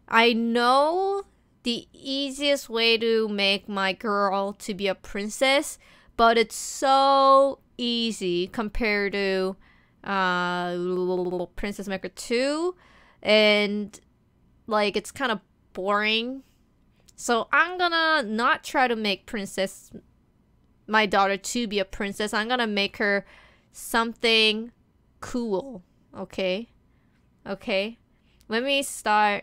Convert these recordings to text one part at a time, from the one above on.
I know the easiest way to make my girl to be a princess, but it's so easy compared to Princess Maker 2, and like it's kind of boring. So I'm gonna not try to make my daughter to be a princess. I'm gonna make her something cool. Okay? Okay? Let me start.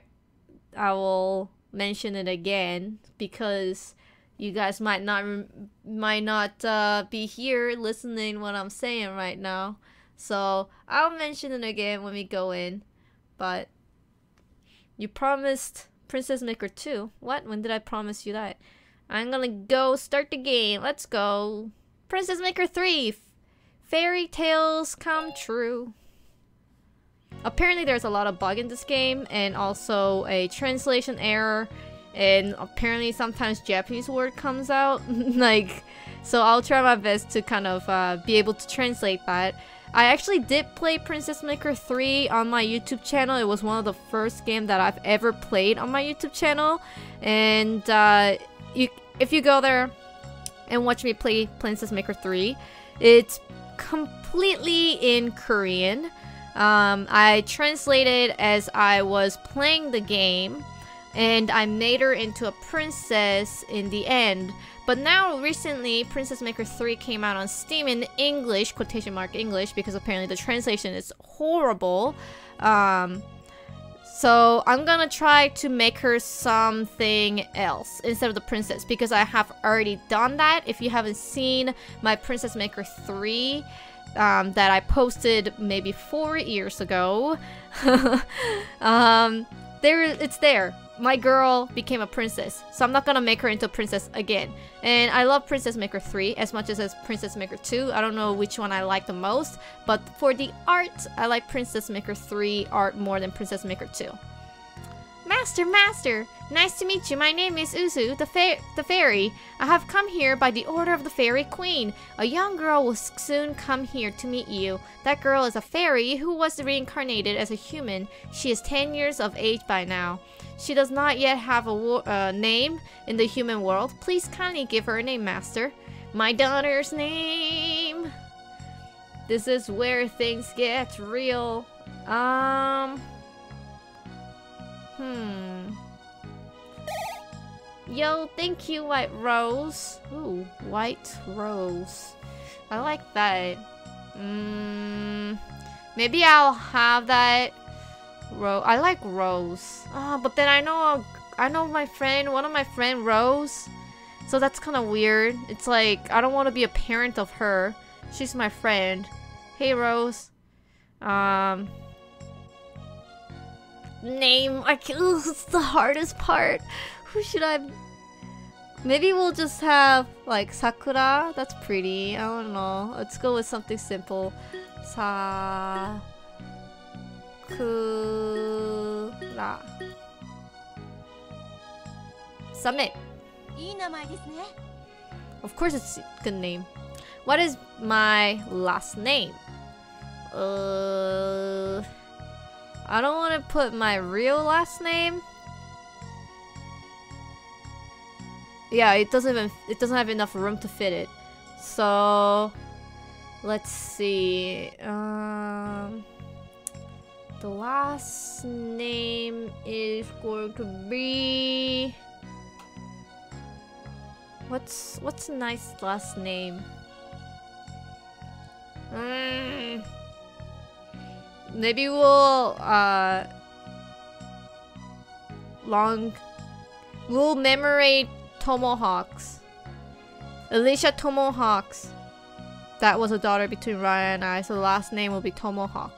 I will mention it again because you guys might not be here listening what I'm saying right now. So I'll mention it again when we go in. But you promised Princess Maker 2. What? When did I promise you that? I'm gonna go start the game. Let's go. Princess Maker 3. Fairy tales come true. Apparently there's a lot of bug in this game and also a translation error, and apparently sometimes Japanese word comes out. Like, so I'll try my best to kind of be able to translate that. I actually did play Princess Maker 3 on my YouTube channel. It was one of the first games that I've ever played on my YouTube channel. And if you go there and watch me play Princess Maker 3, it's completely in Korean. I translated as I was playing the game, and I made her into a princess in the end. But now, recently, Princess Maker 3 came out on Steam in English, quotation mark English, because apparently the translation is horrible. So I'm gonna try to make her something else instead of the princess, because I have already done that. If you haven't seen my Princess Maker 3 that I posted maybe 4 years ago, it's there. My girl became a princess, so I'm not gonna make her into a princess again. And I love Princess Maker 3 as much as Princess Maker 2. I don't know which one I like the most, but for the art, I like Princess Maker 3 art more than Princess Maker 2. Master! Nice to meet you. My name is Uzu, the fairy. I have come here by the order of the Fairy Queen. A young girl will soon come here to meet you. That girl is a fairy who was reincarnated as a human. She is 10 years of age by now. She does not yet have a name in the human world. Please kindly give her a name, Master. My daughter's name. This is where things get real. Yo, thank you, White Rose. Ooh, White Rose. I like that. Maybe I'll have that. I like Rose. But then I know my friend, one of my friend Rose. So that's kind of weird. It's like, I don't want to be a parent of her. She's my friend. Hey, Rose. Name. It's the hardest part. Who should I... Maybe we'll just have, like, Sakura. That's pretty. I don't know. Let's go with something simple. Sakura. Submit. Of course it's a good name. What is my last name? I don't want to put my real last name. Yeah, it doesn't have enough room to fit it. So let's see. The last name is going to be... What's a nice last name? Maybe we'll we'll commemorate Tomohawks. Alicia Tomohawks. That was a daughter between Raya and I, so the last name will be Tomohawk.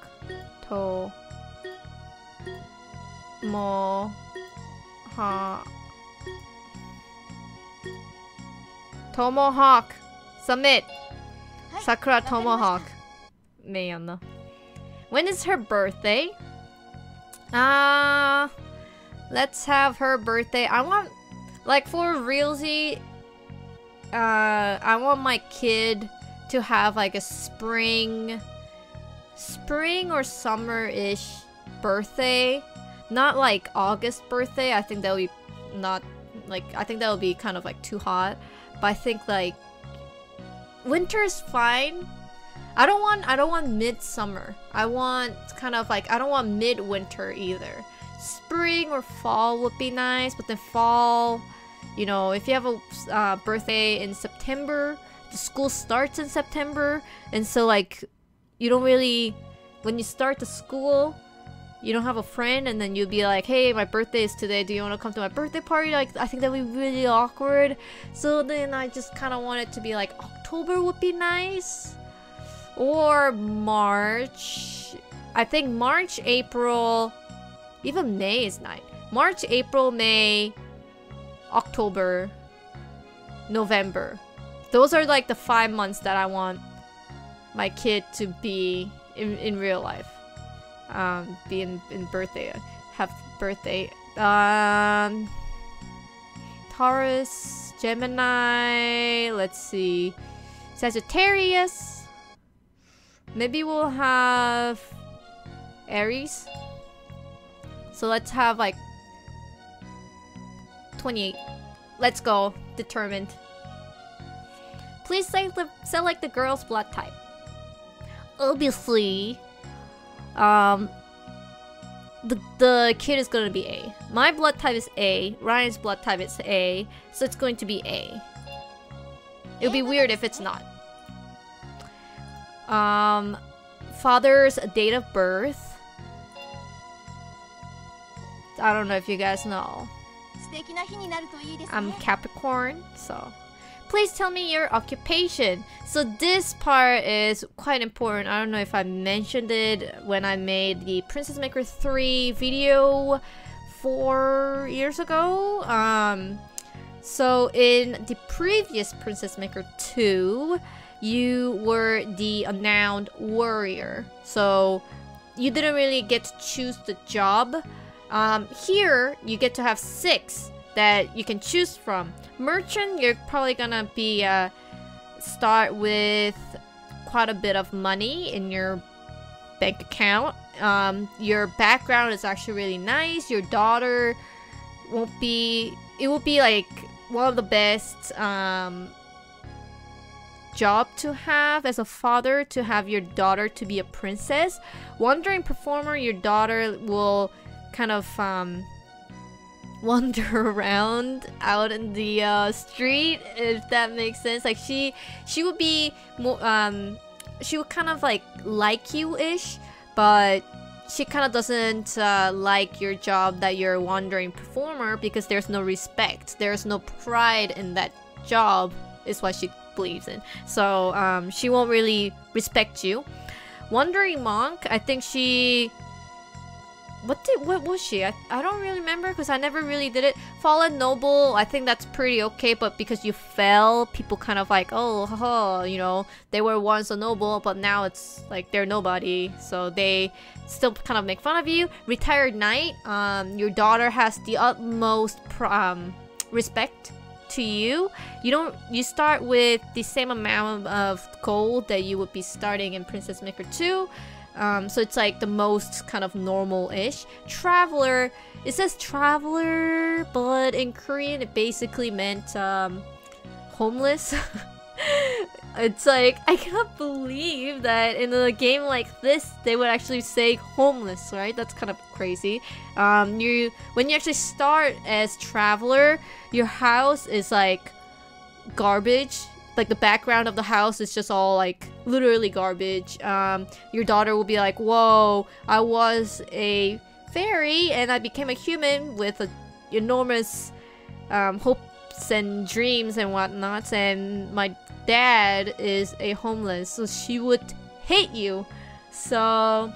Tomohawk. Submit. Sakura Tomohawk. Mayana. When is her birthday? Let's have her birthday. I want, like, for realsy, I want my kid to have like a spring or summer-ish birthday. Not like August birthday. I think that would be not like, I think that would be kind of like too hot. But I think like winter is fine. I don't want midsummer. I want kind of like, I don't want midwinter either. Spring or fall would be nice, but then fall, you know, if you have a birthday in September, the school starts in September, and so like you don't really, when you start the school, you don't have a friend, and then you'll be like, hey, my birthday is today, do you want to come to my birthday party? Like, I think that would be really awkward. So then I just kind of want it to be like October would be nice, or March. I think March, April, even May is nice. March, April, May, October, November. Those are like the 5 months that I want my kid to be in real life. Be in birthday, have birthday. Taurus, Gemini, let's see, Sagittarius. Maybe we'll have Aries. So let's have like 28. Let's go. Determined. Please select the girl's blood type. Obviously, the kid is gonna be A. My blood type is A. Ryan's blood type is A. So it's going to be A. It would be weird if it's not. Father's date of birth. I don't know if you guys know. I'm Capricorn, so please tell me your occupation. So this part is quite important. I don't know if I mentioned it when I made the Princess Maker 3 video 4 years ago. So in the previous Princess Maker 2, you were the renowned warrior. So you didn't really get to choose the job. Here, you get to have 6 that you can choose from. Merchant, you're probably gonna be start with quite a bit of money in your bank account. Your background is actually really nice. Your daughter won't be, it will be like one of the best job to have as a father, to have your daughter to be a princess. Wandering performer, your daughter will kind of wander around out in the street, if that makes sense. Like she would be more she would kind of like you-ish, but she kind of doesn't like your job that you're a wandering performer, because there's no respect, there's no pride in that job, is what she believes in. So she won't really respect you. Wandering monk, I think she, what was she? I don't really remember, because I never really did it. Fallen noble, I think that's pretty okay, but because you fell, people kind of like, oh, haha, you know, they were once a noble, but now it's like they're nobody, so they still kind of make fun of you. Retired knight, your daughter has the utmost respect to you. You start with the same amount of gold that you would be starting in Princess Maker 2. So it's like the most kind of normal-ish. Traveler, it says traveler, but in Korean it basically meant homeless. It's like, I can't believe that in a game like this they would actually say homeless, right? That's kind of crazy. When you actually start as traveler, your house is like garbage. Like the background of the house is just all like literally garbage. Your daughter will be like, whoa, I was a fairy and I became a human with enormous hopes and dreams and whatnot, and my dad is a homeless, so she would hate you. So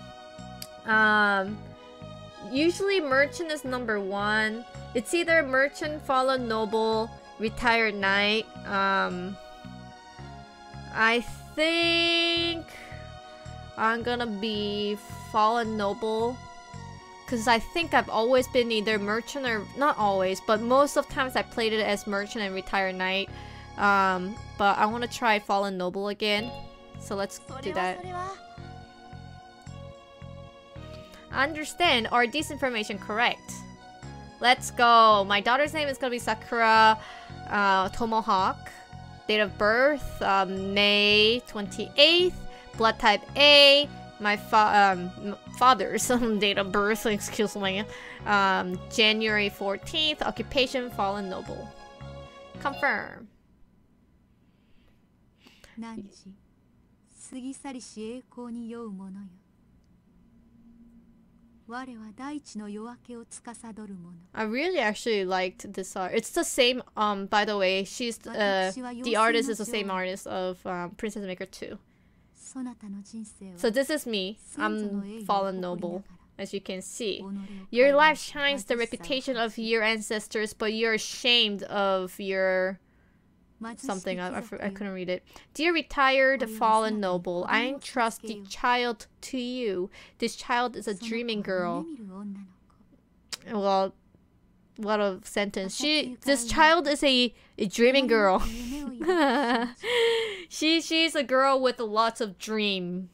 usually merchant is number 1. It's either merchant, fallen noble, retired knight. I think I'm gonna be fallen noble, because I think I've always been either merchant or, not always, but most of times I played it as merchant and retired knight. But I want to try fallen noble again, so let's do that. Understand. Are these information correct? Let's go. My daughter's name is gonna be Sakura Tomohawk. Date of birth, May 28th. Blood type A. My father's date of birth, excuse me, January 14th. Occupation, fallen noble. Confirm. 何し過ぎ去りし栄光に酔う者よ。我は大地の夜明けを司る者。I really actually liked this art. It's the same. By the way, she's the artist is the same artist of Princess Maker 2. So this is me. I'm fallen noble, as you can see. Your life shines the reputation of your ancestors, but you're ashamed of your something. I couldn't read it. Dear retired fallen noble, I entrust the child to you. This child is a dreaming girl. Well, what a sentence. This child is a dreaming girl. She's a girl with lots of dream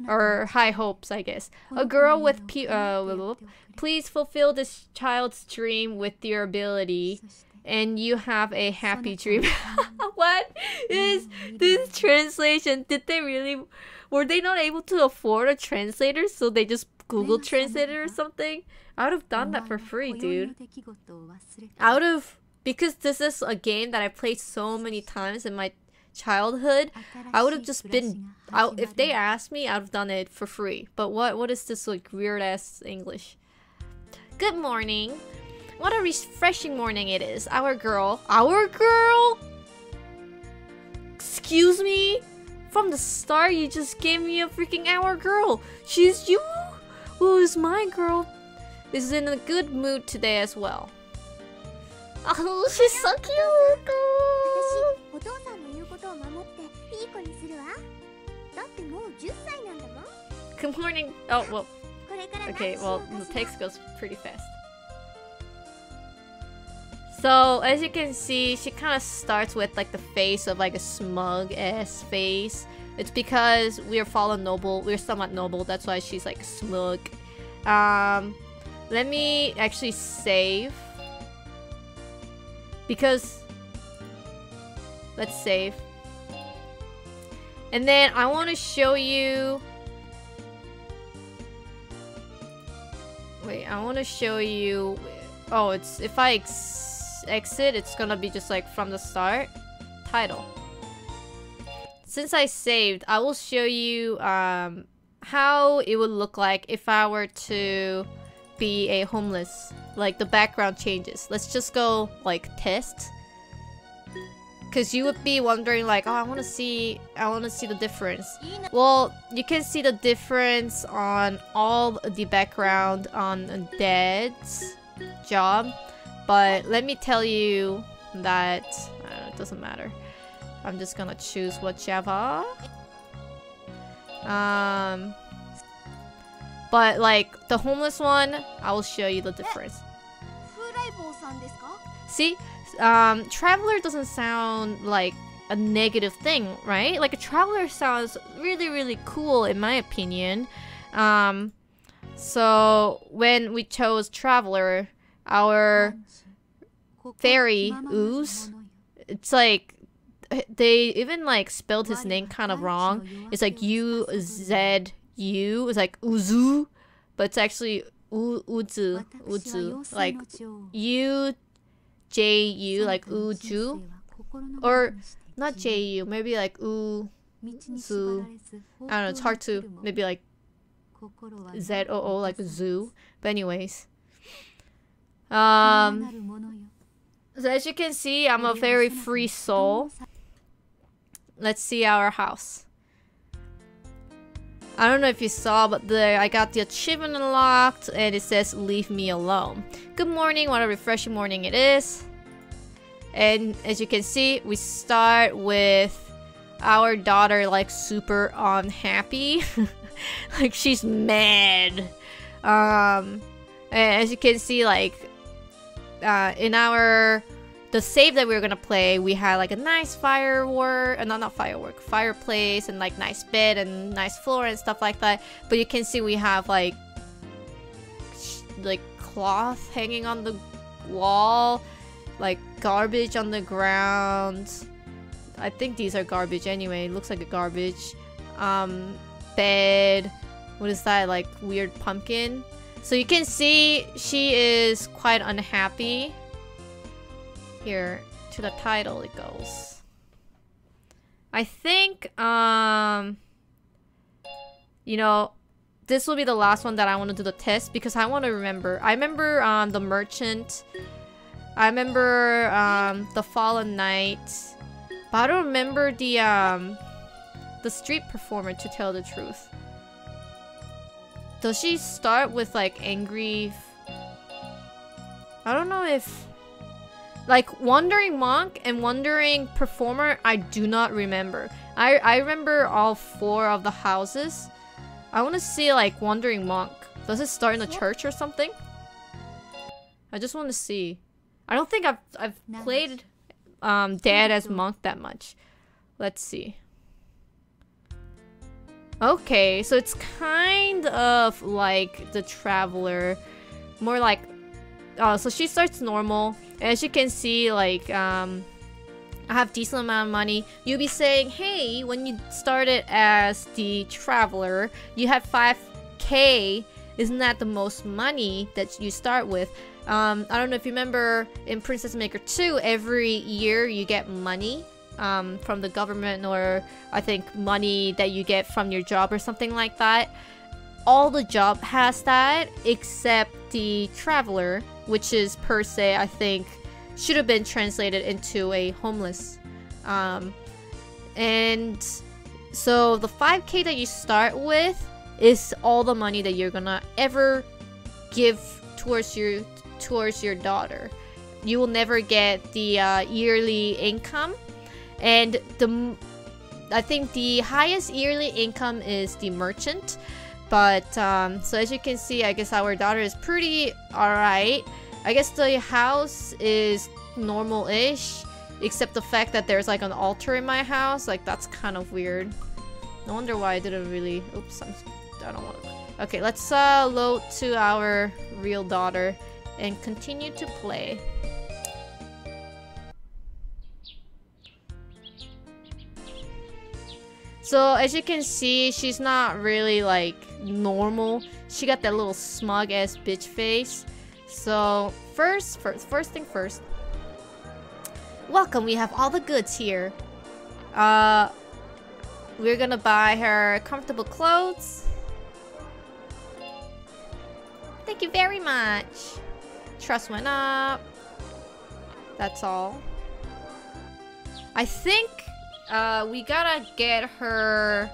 or high hopes, I guess. A girl with please fulfill this child's dream with your ability, and you have a happy dream. What is this translation? Did they really? Were they not able to afford a translator, so they just Google translated or something? I would have done that for free, dude. Because this is a game that I played so many times in my childhood, I would have just been if they asked me, I would have done it for free. But what is this like weird ass English? Good morning. What a refreshing morning it is. Our girl. Excuse me? From the start you just gave me a freaking our girl. She's you? Who's my girl? Is in a good mood today as well. Oh, she's so cute. Good morning. Oh, well. Okay, well, the text goes pretty fast. So, as you can see, she kind of starts with like the face of like a smug-ass face. It's because we're fallen noble. We're somewhat noble. That's why she's like smug. Let me actually save. Because... Let's save. And then I want to show you... Wait, I want to show you... Oh, it's... If I exit, it's gonna be just like from the start. Title. Since I saved, I will show you how it would look like if I were to be a homeless. Like the background changes. Let's just go like test. Cause you would be wondering like, oh, I want to see the difference. Well, you can see the difference on all the background on Dad's job. But let me tell you that it doesn't matter. I'm just gonna choose whichever. But like the homeless one, I will show you the difference. See, traveler doesn't sound like a negative thing, right? Like a traveler sounds really, really cool in my opinion. So when we chose traveler, our fairy ooze, it's like they even like spelled his name kind of wrong. It's like U-Z-U. It's like Uzu, but it's actually Uzu, like U-J-U, like Uju, or not J-U, maybe like Uzu. I don't know. It's hard to maybe like Z-O-O, like zoo. But anyways, so as you can see, I'm a very free soul. Let's see our house. I don't know if you saw, but I got the achievement unlocked and it says leave me alone. Good morning, what a refreshing morning it is. And as you can see, we start with our daughter like super unhappy. Like she's mad. And as you can see, like in the save that we were gonna play, we had like a nice fireplace and like nice bed and nice floor and stuff like that. But you can see we have like like cloth hanging on the wall, like garbage on the ground. I think these are garbage anyway. It looks like a garbage. Bed. What is that? Like weird pumpkin. So you can see she is quite unhappy. Here, to the title it goes. I think, you know, this will be the last one that I want to do the test because I want to remember. I remember the merchant. I remember the fallen knight. But I don't remember the street performer, to tell the truth. Does she start with like angry? I don't know if like Wandering Monk and Wandering Performer, I do not remember. I remember all 4 of the houses. I want to see like Wandering Monk. Does it start in a church or something? I just want to see. I don't think I've played Dad as Monk that much. Let's see. Okay, so it's kind of like the Traveler. More like... so she starts normal. As you can see, like, I have decent amount of money. You'll be saying, hey, when you started as the Traveler, you had 5k. Isn't that the most money that you start with? I don't know if you remember in Princess Maker 2, every year you get money from the government, or I think money that you get from your job or something like that. All the job has that except the Traveler, which is per se, I think, should have been translated into a homeless. And so the 5k that you start with is all the money that you're gonna ever give towards your daughter. You will never get the yearly income, and I think the highest yearly income is the merchant. But so as you can see, I guess our daughter is pretty alright. I guess the house is normal-ish, except the fact that there's like an altar in my house. Like, that's kind of weird. No wonder why I didn't really... Oops, I don't want to... Okay, let's load to our real daughter and continue to play. So as you can see, she's not really like normal. She got that little smug ass bitch face. So first thing first. Welcome, we have all the goods here. We're gonna buy her comfortable clothes. Thank you very much. Trust went up. That's all. I think we gotta get her...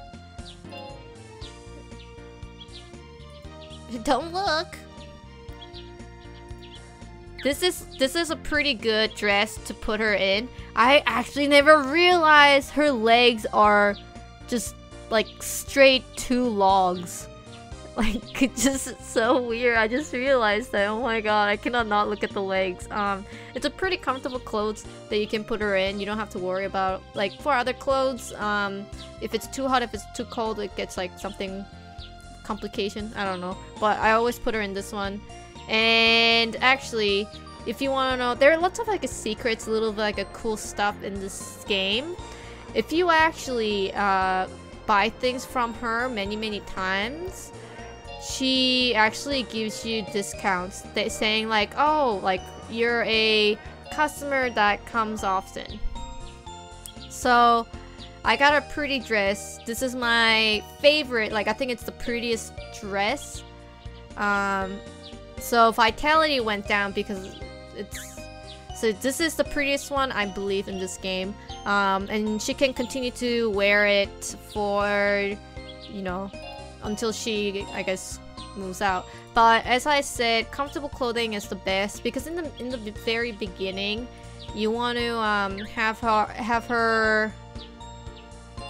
Don't look. This is a pretty good dress to put her in. I actually never realized her legs are just like straight 2 logs. Like, it's just so weird. I just realized that. Oh my god, I cannot not look at the legs. It's a pretty comfortable clothes that you can put her in. You don't have to worry about, like, for other clothes, if it's too hot, if it's too cold, it gets like something complication. I don't know. But I always put her in this one. And actually, if you want to know, there are lots of like secrets, a little bit like a cool stuff in this game. If you actually buy things from her many times, she actually gives you discounts. They're saying like, oh, like you're a customer that comes often. So I got a pretty dress. This is my favorite. Like, I think it's the prettiest dress. So vitality went down because it's... So this is the prettiest one, I believe, in this game. And she can continue to wear it for, you know, until she, I guess, moves out. But as I said, comfortable clothing is the best because in the very beginning, you want to have her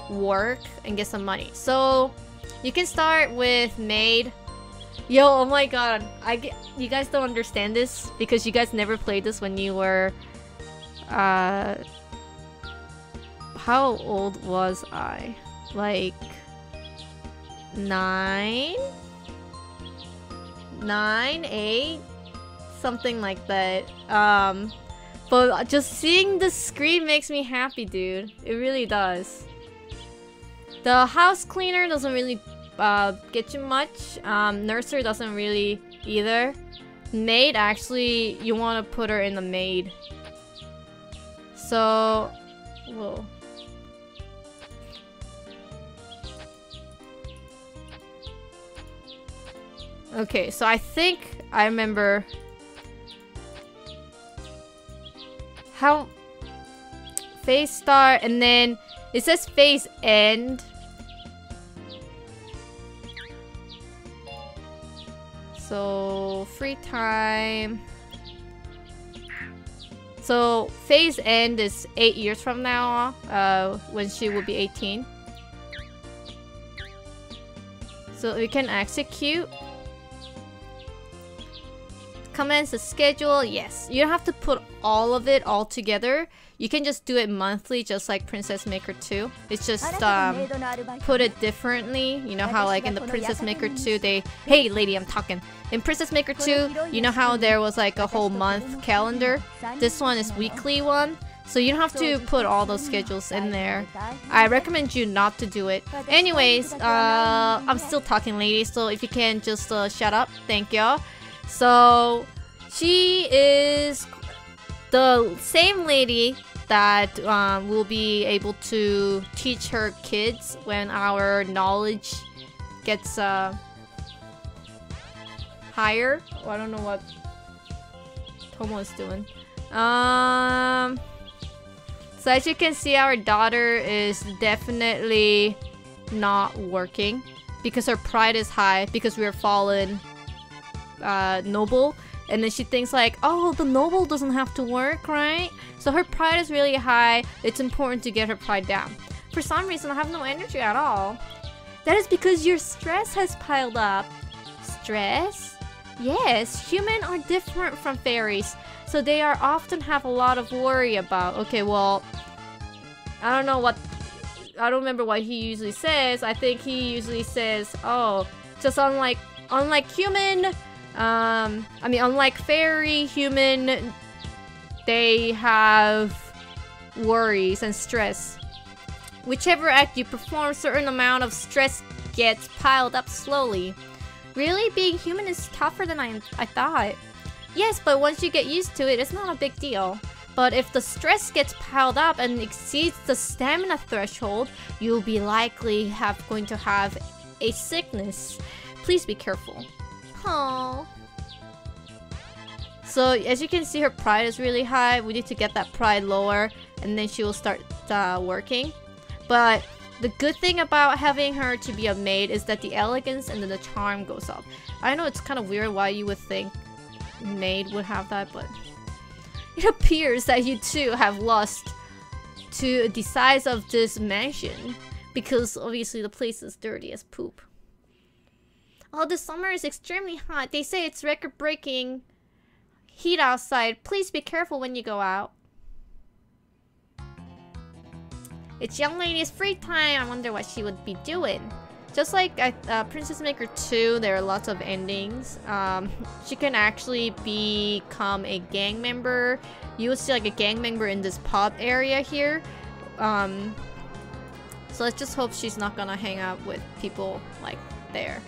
work and get some money. So you can start with maid. Yo, oh my god, you guys don't understand this because you guys never played this when you were how old was I? Like 9? 9, 8, something like that. But just seeing the screen makes me happy, dude. It really does. The house cleaner doesn't really get you much. Nurser doesn't really either. Maid, actually, you want to put her in the maid. So, whoa. Okay, so I think I remember how phase start, and then it says phase end. So free time. So phase end is 8 years from now, when she will be 18. So we can execute. Commence the schedule. Yes, you don't have to put all of it all together. You can just do it monthly, just like Princess Maker 2. It's just put it differently. You know how like in the Princess Maker 2 they... Hey lady, I'm talking. In Princess Maker 2, you know how there was like a whole month calendar? This one is weekly one. So you don't have to put all those schedules in there. I recommend you not to do it. Anyways, I'm still talking, ladies, so if you can just shut up. Thank you. So she is the same lady that will be able to teach her kids when our knowledge gets higher. Oh, I don't know what Tomo is doing. So as you can see, our daughter is definitely not working because her pride is high, because we are fallen noble, and then she thinks like, oh, the noble doesn't have to work, right? So her pride is really high. It's important to get her pride down. For some reason, I have no energy at all. That is because your stress has piled up. Stress? Yes, humans are different from fairies, so they are often have a lot of worry about. Okay, well, I don't remember what he usually says. I think he usually says, oh, just unlike human, unlike fairy, human, they have worries and stress. Whichever act you perform, certain amount of stress gets piled up slowly. Really? Being human is tougher than I thought. Yes, but once you get used to it, it's not a big deal. But if the stress gets piled up and exceeds the stamina threshold, you'll be likely going to have a sickness. Please be careful. Aww. So as you can see, her pride is really high. We need to get that pride lower, and then she will start working. But the good thing about having her to be a maid is that the elegance and then the charm goes up. I know it's kind of weird why you would think maid would have that, but it appears that you too have lost to the size of this mansion, because obviously the place is dirty as poop. Oh, the summer is extremely hot. They say it's record-breaking heat outside. Please be careful when you go out. It's young lady's free time. I wonder what she would be doing. Just like Princess Maker 2, there are lots of endings. She can actually become a gang member. You will see like a gang member in this pub area here. So let's just hope she's not gonna hang out with people like there.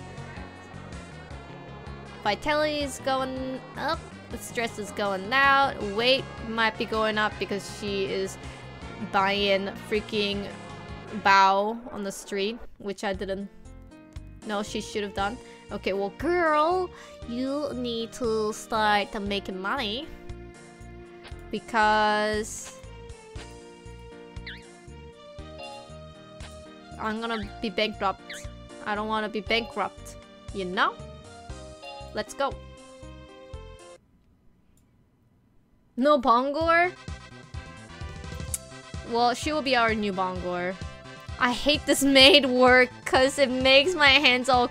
Vitality is going up. The stress is going down. Weight might be going up because she is buying freaking bow on the street, which I didn't know she should have done. Okay, well, girl, you need to start making money, because I'm gonna be bankrupt. I don't want to be bankrupt, you know? Let's go. No Bongor? Well, she will be our new Bongor. I hate this maid work because it makes my hands all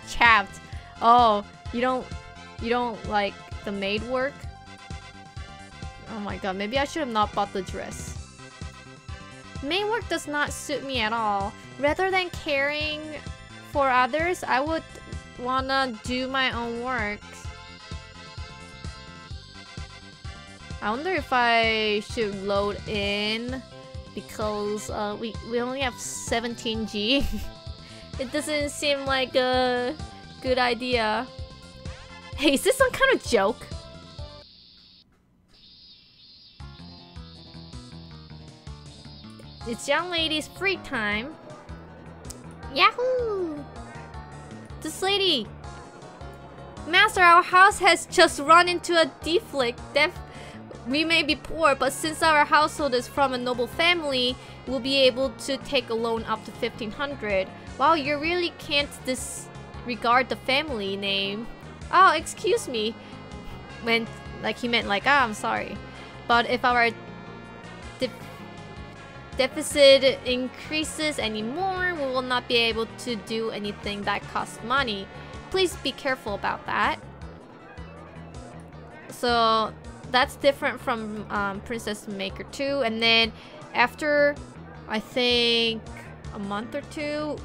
chapped. Oh, you don't like the maid work? Oh my god, maybe I should have not bought the dress. Maid work does not suit me at all. Rather than caring for others, I would wanna do my own work. I wonder if I should load in because we only have 17G. It doesn't seem like a good idea. Hey, is this some kind of joke? It's young lady's free time. Yahoo! This lady! Master, our house has just run into a deflict. We may be poor, but since our household is from a noble family, we'll be able to take a loan up to 1,500. Wow, you really can't disregard the family name. Oh, excuse me. When, like, he meant like, I'm sorry. But if our deficit increases anymore, we will not be able to do anything that costs money. Please be careful about that. So that's different from Princess Maker 2. And then after, I think, a month or two,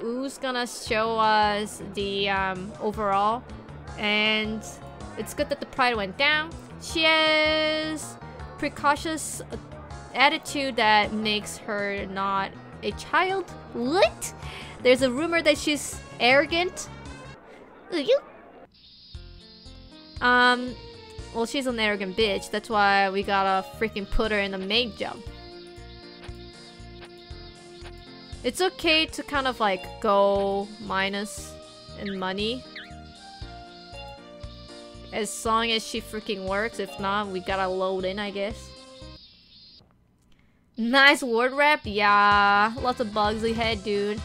Oo's gonna show us the overall. And it's good that the pride went down. She has precautious attitude that makes her not a child. What? There's a rumor that she's arrogant. Well, she's an arrogant bitch. That's why we gotta freaking put her in a maid job. It's okay to kind of like go minus in money, as long as she freaking works. If not, we gotta load in, I guess. Nice word rap? Yeah, lots of bugs ahead, dude.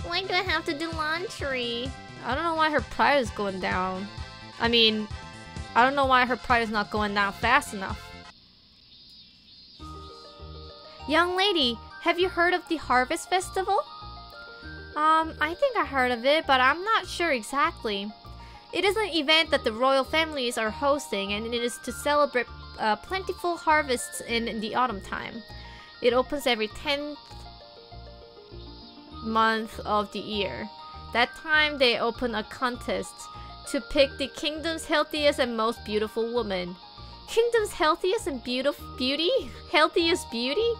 Why do I have to do laundry? I don't know why her pride is going down. I mean, I don't know why her pride is not going down fast enough. Young lady, have you heard of the Harvest Festival? I think I heard of it, but I'm not sure exactly. It is an event that the royal families are hosting, and it is to celebrate plentiful harvests in the autumn time. It opens every 10th month of the year. That time they open a contest to pick the kingdom's healthiest and most beautiful woman. Kingdom's healthiest and beauty? Healthiest beauty?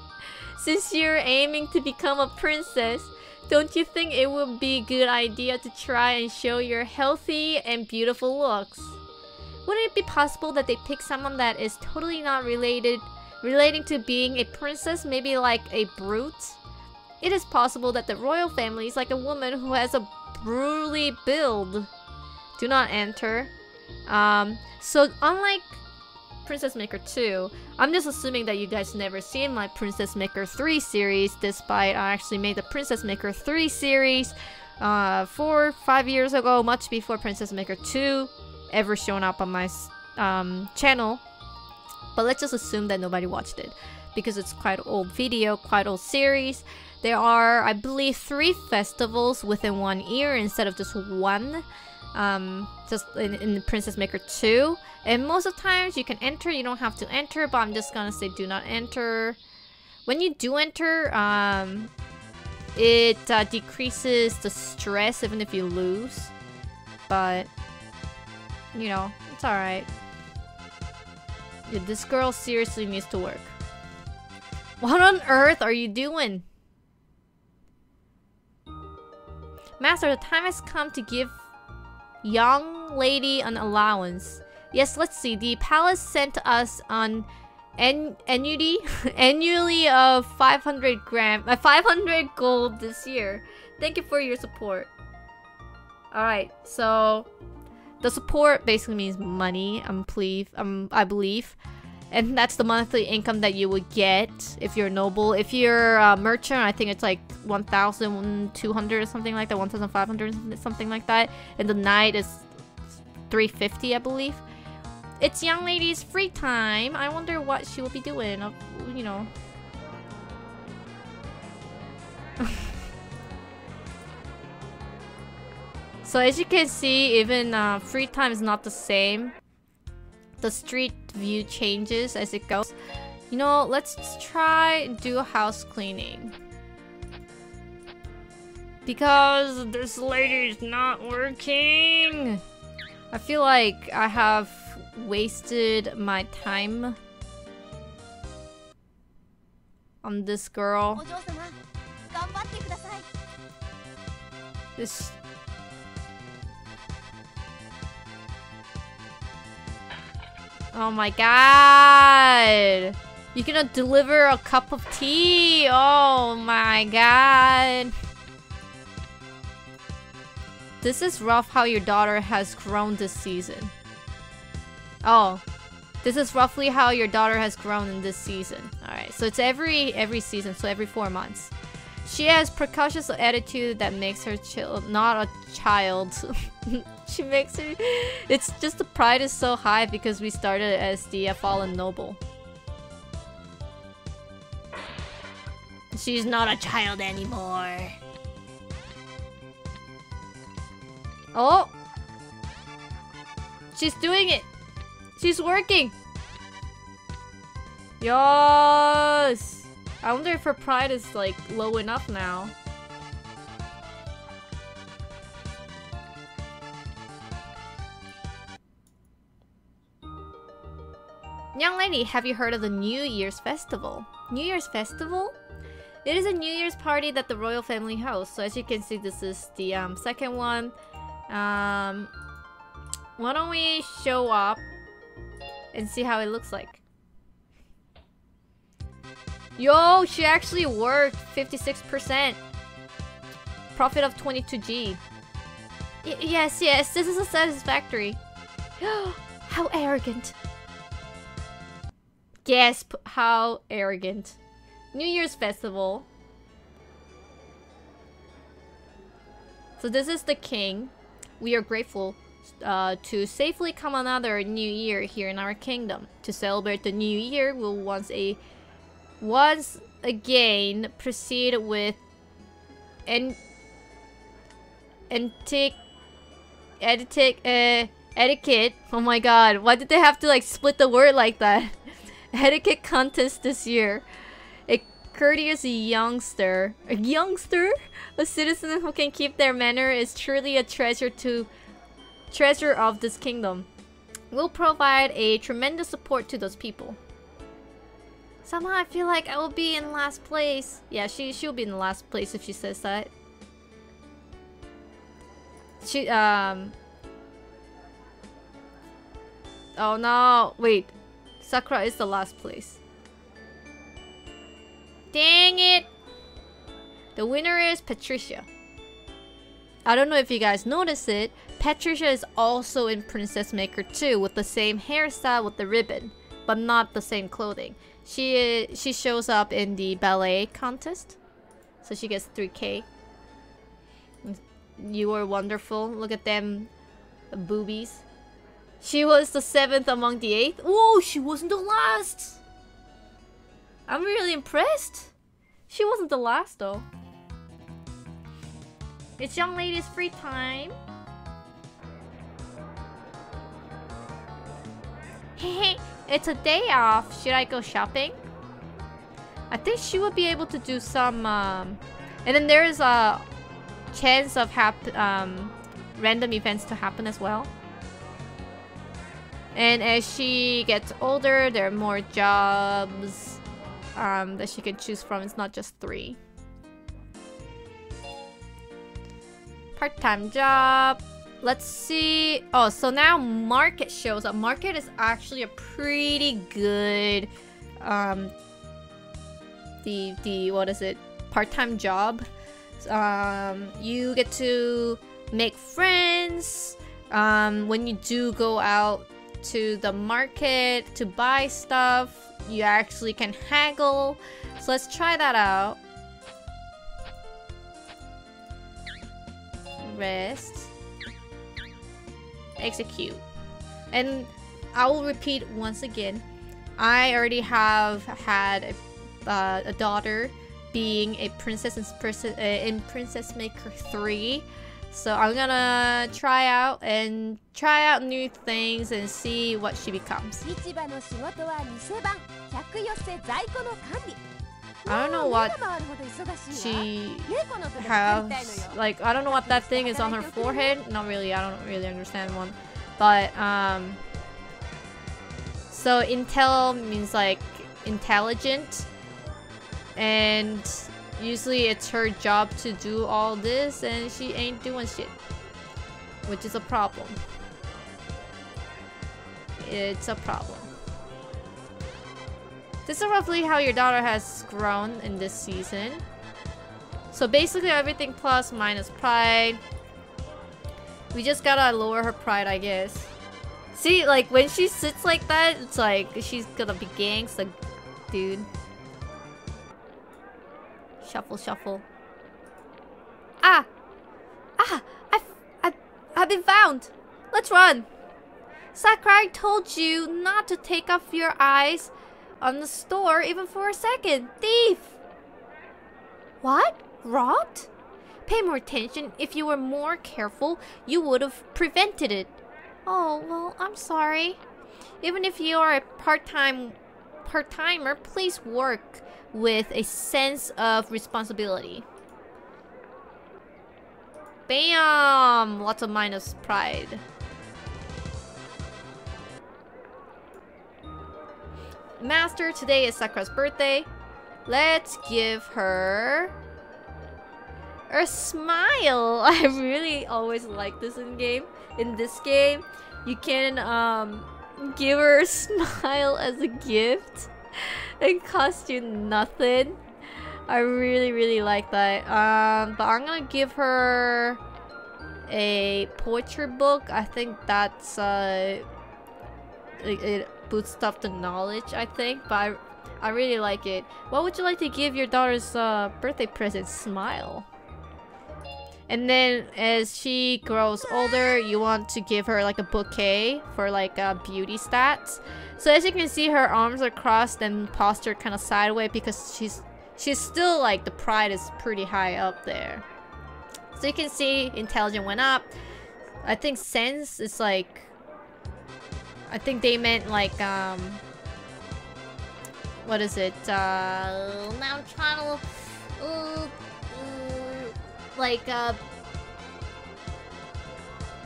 Since you're aiming to become a princess, don't you think it would be a good idea to try and show your healthy and beautiful looks? Wouldn't it be possible that they pick someone that is totally not relating to being a princess, maybe like a brute? It is possible that the royal family is like a woman who has a brutally build. Do not enter. So unlike Princess Maker 2, I'm just assuming that you guys never seen my Princess Maker 3 series, despite I actually made the Princess Maker 3 series 4-5 years ago, much before Princess Maker 2 ever shown up on my channel. But let's just assume that nobody watched it, because it's quite an old video, quite old series. There are, I believe, 3 festivals within 1 year instead of just one. Just in Princess Maker 2. And most of the times you can enter, you don't have to enter, but I'm just gonna say do not enter. When you do enter, it decreases the stress even if you lose. But, you know, it's alright. Yeah, this girl seriously needs to work. What on earth are you doing? Master, the time has come to give young lady an allowance. Yes, let's see. The palace sent us an annually of 500 gold this year. Thank you for your support. Alright, so the support basically means money, I believe. And that's the monthly income that you would get if you're noble. If you're a merchant, I think it's like 1,200 or something like that, 1,500 something like that. And the knight is 350, I believe. It's young lady's free time. I wonder what she will be doing, you know. So as you can see, even free time is not the same. The street view changes as it goes. You know, let's try do house cleaning. Because this lady's not working. I feel like I have wasted my time on this girl. This... Oh my god! You're gonna deliver a cup of tea! Oh my god! This is rough how your daughter has grown this season. Oh. This is roughly how your daughter has grown in this season. Alright, so it's every season, so every 4 months. She has precocious attitude that makes her not a child. She makes her... It's just the pride is so high because we started as the fallen noble. She's not a child anymore. Oh! She's doing it! She's working! Yes! I wonder if her pride is like low enough now. Young lady, have you heard of the New Year's Festival? New Year's Festival? It is a New Year's party that the royal family hosts. So as you can see, this is the second one. Why don't we show up and see how it looks like? Yo, she actually worked 56%. Profit of 22G. Yes, yes, this is a satisfactory. How arrogant. Gasp, how arrogant. New Year's Festival. So this is the king. We are grateful to safely come another new year here in our kingdom. To celebrate the new year, we'll once again proceed with etiquette. Oh my god, why did they have to like split the word like that? Etiquette contest this year. A courteous youngster. A youngster? A citizen who can keep their manner is truly a treasure of this kingdom. We'll provide a tremendous support to those people. Somehow I feel like I will be in last place. Yeah, she'll be in last place if she says that. Oh no, wait. Sakura is the last place. Dang it! The winner is Patricia. I don't know if you guys noticed it. Patricia is also in Princess Maker 2 with the same hairstyle with the ribbon, but not the same clothing. She shows up in the ballet contest, so she gets 3K. You are wonderful. Look at them boobies. She was the 7th among the 8th. Whoa, she wasn't the last! I'm really impressed. She wasn't the last though. It's young lady's free time. Hey, it's a day off. Should I go shopping? I think she would be able to do some and then there is a chance of random events to happen as well. And as she gets older, there are more jobs that she can choose from. It's not just 3. Part-time job. Let's see. Oh, so now market shows up. Market is actually a pretty good what is it? Part-time job. You get to make friends when you do go out to the market to buy stuff. You actually can haggle. So let's try that out. Rest. Execute. And I will repeat once again. I already have had a daughter being a princess in Princess Maker 3. So I'm gonna try out new things and see what she becomes. I don't know what she has. Like, I don't know what that thing is on her forehead. Not really. I don't really understand one. But, so intel means like intelligent. And usually it's her job to do all this, and she ain't doing shit. Which is a problem. It's a problem. This is roughly how your daughter has grown in this season. So basically everything plus minus pride. We just gotta lower her pride, I guess. See, like when she sits like that, it's like she's gonna be gangsta, dude. Shuffle, shuffle. Ah! Ah! I've been found! Let's run! Sakurai told you not to take off your eyes on the store even for a second. Thief! What? Robbed? Pay more attention. If you were more careful, you would have prevented it. Oh, well, I'm sorry. Even if you are a part-timer, please work with a sense of responsibility. Bam! Lots of minus pride. Master, today is Sakura's birthday. Let's give her a smile. I really always like this in game. In this game, you can give her a smile as a gift. It costs you nothing. I really like that. But I'm gonna give her a poetry book. I think that's it boosts up the knowledge, I think, but I really like it. What would you like to give your daughter's birthday present? Smile. And then as she grows older, you want to give her like a bouquet for like beauty stats. So as you can see, her arms are crossed and posture kind of sideways because she's still like, the pride is pretty high up there. So you can see intelligence went up. I think sense is like, I think they meant like what is it? Now I'm trying to like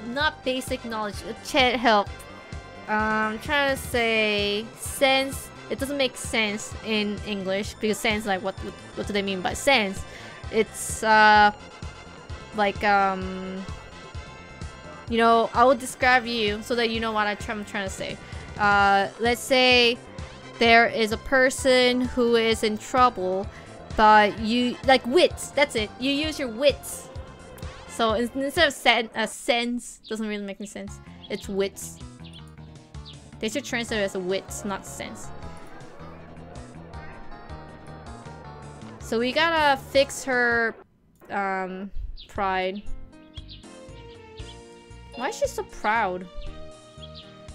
not basic knowledge. Chat help. I'm trying to say sense. It doesn't make sense in English because sense, like what do they mean by sense? It's like you know, I will describe you so that you know what I'm trying to say. Let's say there is a person who is in trouble, but you like wits. That's it. You use your wits. So instead of sense, doesn't really make any sense. It's wits. They should translate it as a wits, not sense. So we gotta fix her pride. Why is she so proud?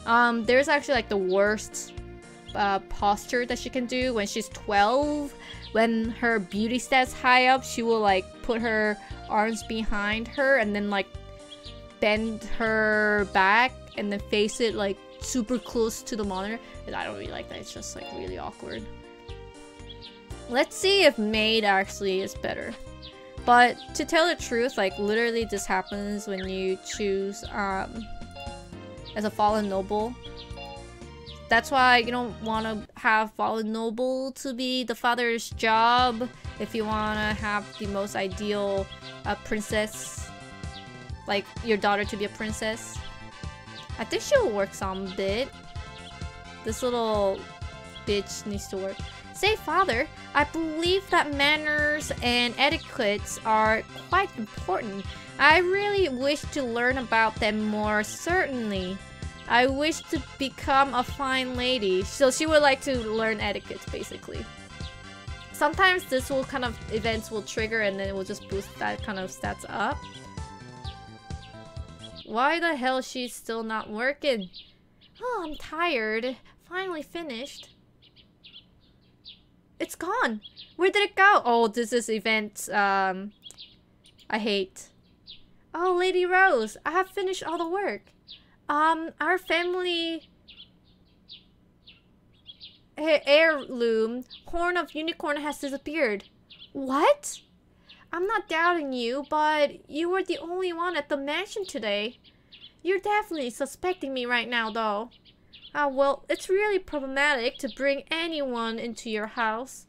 There's actually like the worst posture that she can do when she's 12. When her beauty stats high up, she will like put her arms behind her and then like bend her back and then face it like super close to the monitor. And I don't really like that. It's just like really awkward. Let's see if maid actually is better. But to tell the truth, like literally this happens when you choose as a fallen noble. That's why you don't want to have fallen noble to be the father's job if you want to have the most ideal princess, like your daughter to be a princess. I think she'll work some bit. This little bitch needs to work. Say, father, I believe that manners and etiquettes are quite important. I really wish to learn about them more, certainly. I wish to become a fine lady. So she would like to learn etiquette, basically. Sometimes this will kind of events will trigger and then it will just boost that kind of stats up. Why the hell is she still not working? Oh, I'm tired. Finally finished. It's gone. Where did it go? Oh, this is event I hate. Oh, Lady Rose, I have finished all the work. Our family heirloom horn of unicorn has disappeared. What? I'm not doubting you, but you were the only one at the mansion today. You're definitely suspecting me right now, though. Well, it's really problematic to bring anyone into your house.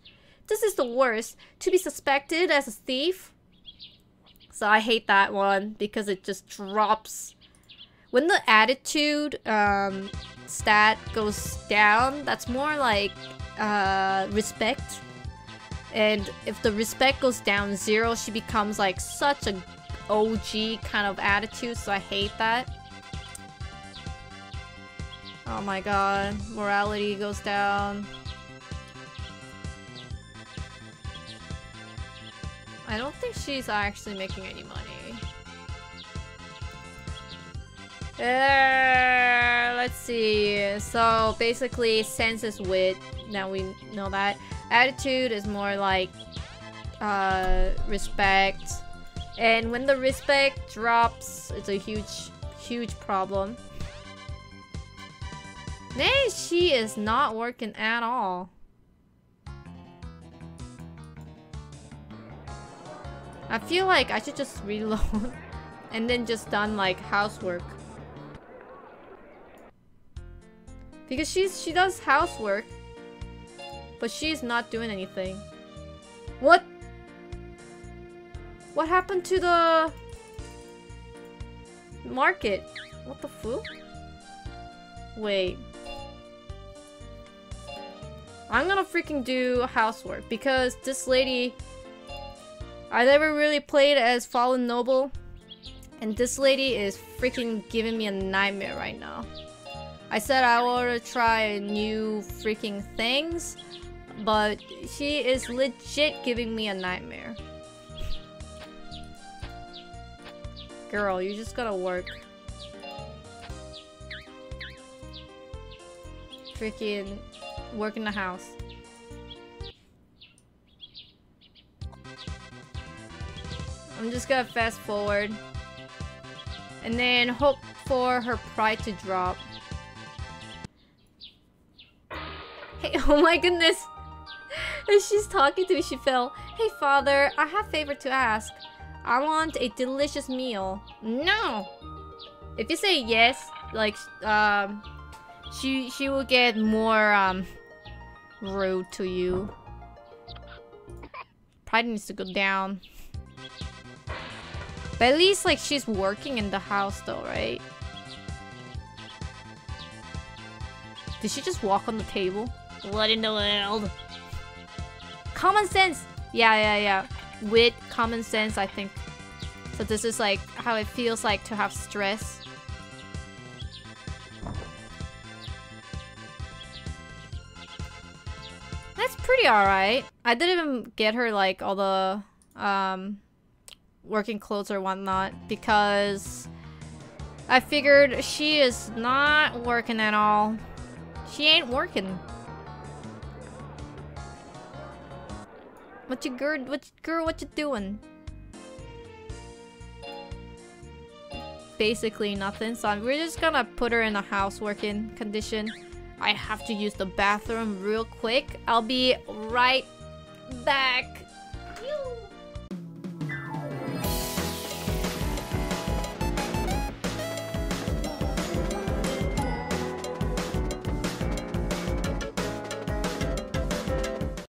This is the worst, to be suspected as a thief. So I hate that one because it just drops. When the attitude stat goes down, that's more like respect. And if the respect goes down 0, she becomes like such a OG kind of attitude, so I hate that. Oh my god, morality goes down. I don't think she's actually making any money. Let's see. So basically, sense is wit. Now we know that. Attitude is more like respect. And when the respect drops, it's a huge problem. Man, she is not working at all. I feel like I should just reload and then just done like housework. Because she does housework, but she's not doing anything. What? What happened to the market? What the fuck? Wait. I'm gonna freaking do housework because this lady... I never really played as Fallen Noble, and this lady is freaking giving me a nightmare right now. I said I want to try new freaking things, but she is legit giving me a nightmare. Girl, you just gotta work. Freaking work in the house. I'm just gonna fast forward and then hope for her pride to drop. Hey, oh my goodness. As she's talking to me, she fell. Hey father, I have a favor to ask. I want a delicious meal. No! If you say yes, like, she will get more, rude to you. Pride needs to go down. But at least, like, she's working in the house though, right? Did she just walk on the table? What in the world? Common sense! Yeah. With common sense, I think. So this is like how it feels like to have stress. That's pretty alright. I didn't even get her like all the working clothes or whatnot because I figured she is not working at all. She ain't working. What you doing? Basically nothing, so we're just gonna put her in a houseworking condition. I have to use the bathroom real quick. I'll be right back.